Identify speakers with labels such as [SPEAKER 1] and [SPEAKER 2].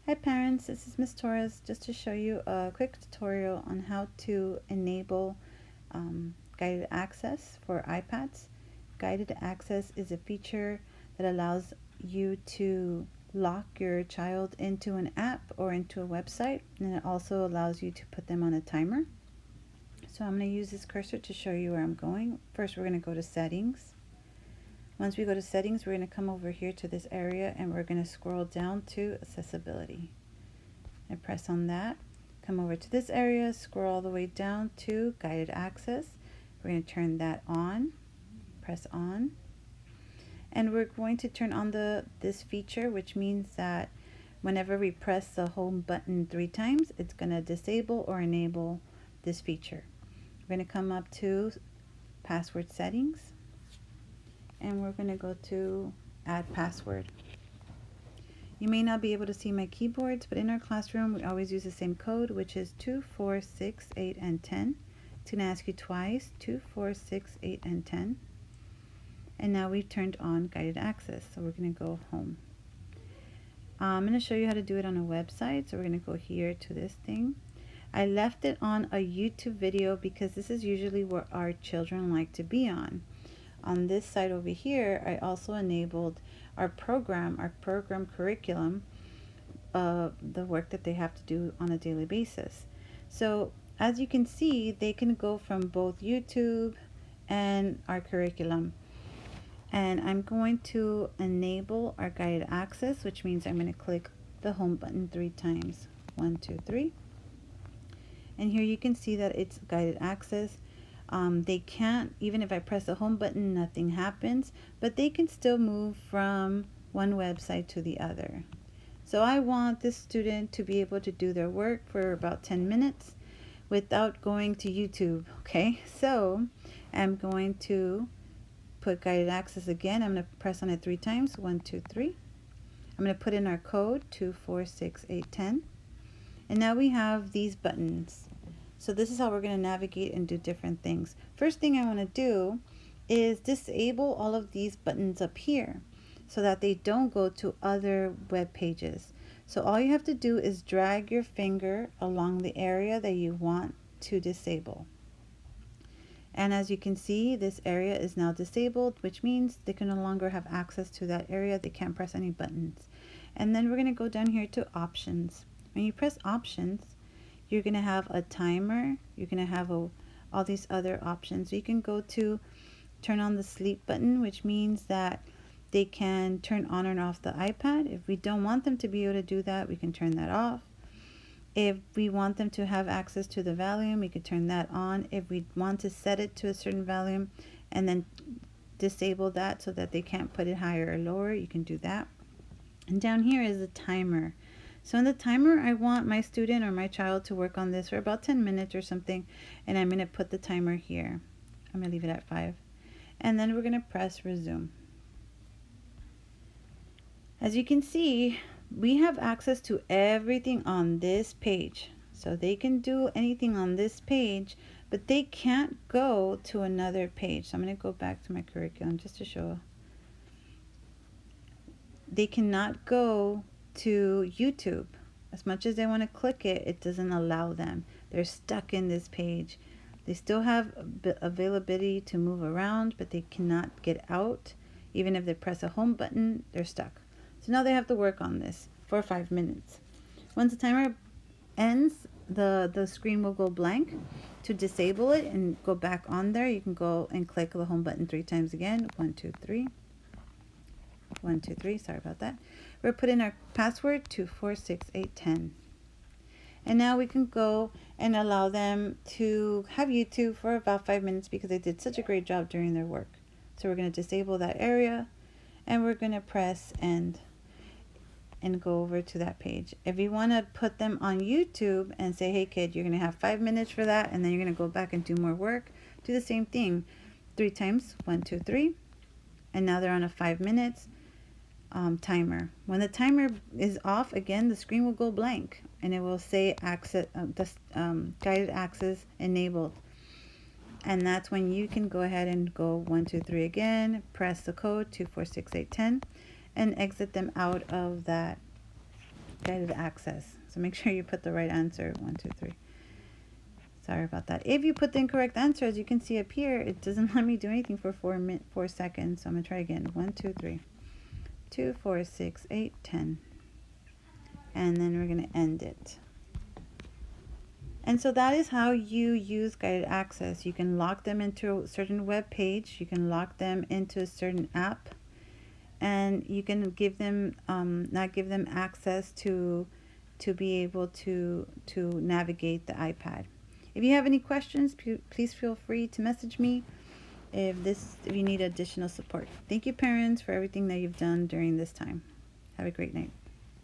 [SPEAKER 1] Hi parents, this is Miss Torres just to show you a quick tutorial on how to enable guided access for iPads. Guided access is a feature that allows you to lock your child into an app or into a website, and it also allows you to put them on a timer. So I'm going to use this cursor to show you where I'm going. First we're going to go to settings. Once we go to settings, we're going to come over here to this area and we're going to scroll down to accessibility. And press on that. Come over to this area, scroll all the way down to guided access. We're going to turn that on. Press on. And we're going to turn on this feature, which means that whenever we press the home button 3 times, it's going to disable or enable this feature. We're going to come up to password settings. And we're going to go to add password. You may not be able to see my keyboards, but in our classroom we always use the same code, which is 2, 4, 6, 8, and 10. It's going to ask you twice, 2, 4, 6, 8, and 10. And now we've turned on guided access, so we're going to go home. I'm going to show you how to do it on a website, so we're going to go here to this thing. I left it on a YouTube video because this is usually where our children like to be on. On this side over here, I also enabled our program curriculum, the work that they have to do on a daily basis. So as you can see, they can go from both YouTube and our curriculum. And I'm going to enable our guided access, which means I'm going to click the home button 3 times. 1, 2, 3. And here you can see that it's guided access. They can't, even if I press the home button, nothing happens, but they can still move from one website to the other. So I want this student to be able to do their work for about 10 minutes without going to YouTube, okay? So I'm going to put guided access again. I'm going to press on it 3 times, 1, 2, 3. I'm going to put in our code, 2, 4, 6, 8, 10. And now we have these buttons. So this is how we're going to navigate and do different things. First thing I want to do is disable all of these buttons up here so that they don't go to other web pages. So all you have to do is drag your finger along the area that you want to disable. And as you can see, this area is now disabled, which means they can no longer have access to that area. They can't press any buttons. And then we're going to go down here to options. When you press options, you're going to have a timer. You're going to have all these other options. So you can go to turn on the sleep button, which means that they can turn on and off the iPad. If we don't want them to be able to do that, we can turn that off. If we want them to have access to the volume, we can turn that on. If we want to set it to a certain volume and then disable that so that they can't put it higher or lower, you can do that. And down here is the timer. So in the timer, I want my student or my child to work on this for about 10 minutes or something, and I'm going to put the timer here. I'm going to leave it at 5. And then we're going to press resume. As you can see, we have access to everything on this page. So they can do anything on this page, but they can't go to another page. So I'm going to go back to my curriculum just to show. They cannot go to YouTube. As much as they want to click it, it doesn't allow them. They're stuck in this page. They still have availability to move around, but they cannot get out. Even if they press a home button, they're stuck. So now they have to work on this for 5 minutes. Once the timer ends, the screen will go blank. To disable it and go back on there, you can go and click the home button 3 times again. 1, 2, 3. 1, 2, 3. Sorry about that. We're putting our password 2, 4, 6, 8, 10. And now we can go and allow them to have YouTube for about 5 minutes because they did such a great job during their work. So we're going to disable that area and we're going to press end and go over to that page. If you want to put them on YouTube and say, hey kid, you're going to have 5 minutes for that, and then you're going to go back and do more work, do the same thing 3 times. 1, 2, 3. And now they're on a 5 minutes timer. When the timer is off again, the screen will go blank and it will say access, guided access enabled. And that's when you can go ahead and go 1, 2, 3 again, press the code 2, 4, 6, 8, 10, and exit them out of that guided access. So make sure you put the right answer. 1, 2, 3. Sorry about that. If you put the incorrect answer, as you can see up here, it doesn't let me do anything for 4 seconds. So I'm going to try again. 1, 2, 3. 2, 4, 6, 8, 10. And then we're going to end it. And so that is how you use guided access. You can lock them into a certain web page. You can lock them into a certain app. And you can give them, not give them access to be able to navigate the iPad. If you have any questions, please feel free to message me if you need additional support. Thank you, parents, for everything that you've done during this time. Have a great night.